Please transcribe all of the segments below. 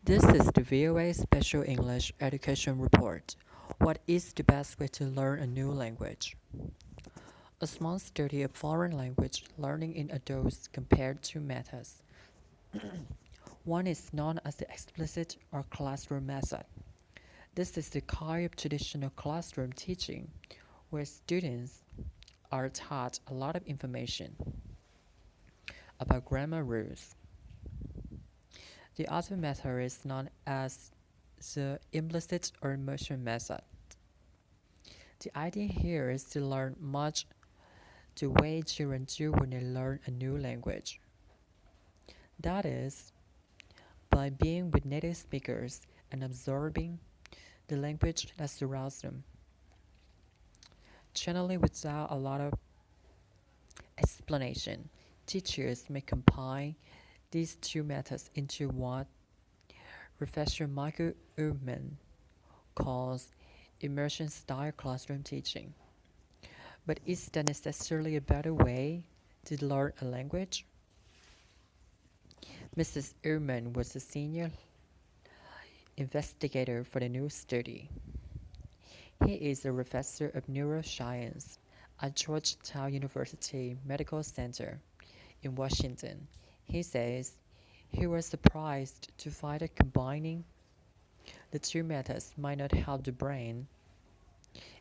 This is the VOA Special English Education Report. What is the best way to learn a new language? A small study of foreign language learning in adults compared two methods. One is known as the explicit or classroom method. This is the kind of traditional classroom teaching where students are taught a lot of information about grammar rules. The other method is known as the implicit or immersion method. The idea here is to learn much the way children do when they learn a new language. That is, by being with native speakers and absorbing the language that surrounds them. Generally, without a lot of explanation, teachers may combine these two methods into what Professor Michael Ullman calls immersion-style classroom teaching. But is that necessarily a better way to learn a language? Mrs. Ullman was a senior investigator for the new study. He is a professor of neuroscience at Georgetown University Medical Center in Washington. He says he was surprised to find that combining the two methods might not help the brain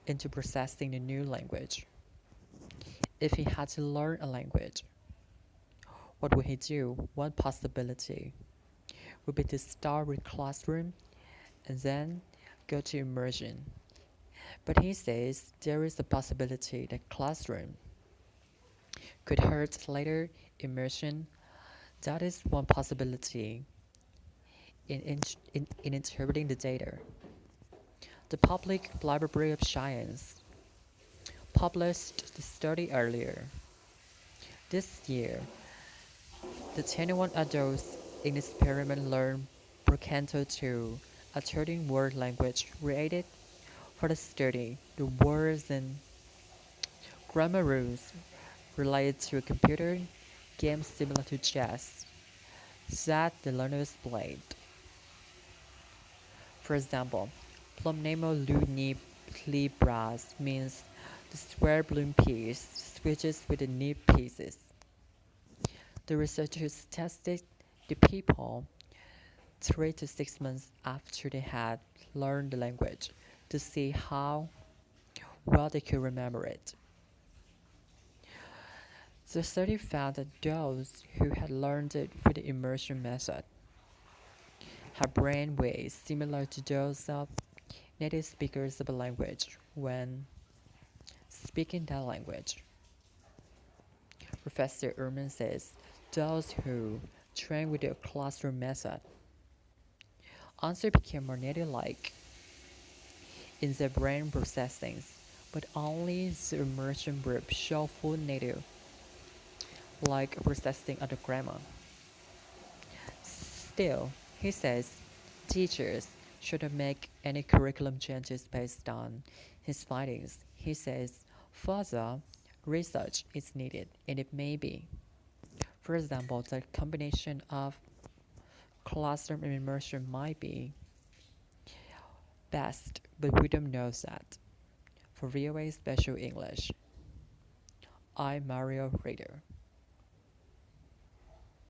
into processing the new language. If he had to learn a language, what would he do? One possibility would be to start with classroom and then go to immersion. But he says there is a possibility that classroom could hurt later immersion. That is one possibility in interpreting the data. The Public Library of Science published the study earlier this year. The 21 adults in the experiment learned Brocanto 2, a 13-word language created for the study. The words and grammar rules related to a computer game similar to chess that the learners played. For example, Plumnemo Luni Libras means the square balloon piece switches with the neat pieces. The researchers tested the people 3 to 6 months after they had learned the language to see how well they could remember it. The study found that those who had learned it with the immersion method had brain waves similar to those of native speakers of a language when speaking that language. Professor Ullman says those who trained with the classroom method also became more native-like in their brain processing, but only the immersion group showed full native-like processing of the grammar. Still, he says teachers shouldn't make any curriculum changes based on his findings. He says further research is needed, and it may be. For example, the combination of classroom and immersion might be best, but we don't know that. For VOA Special English, I'm Mario Rader.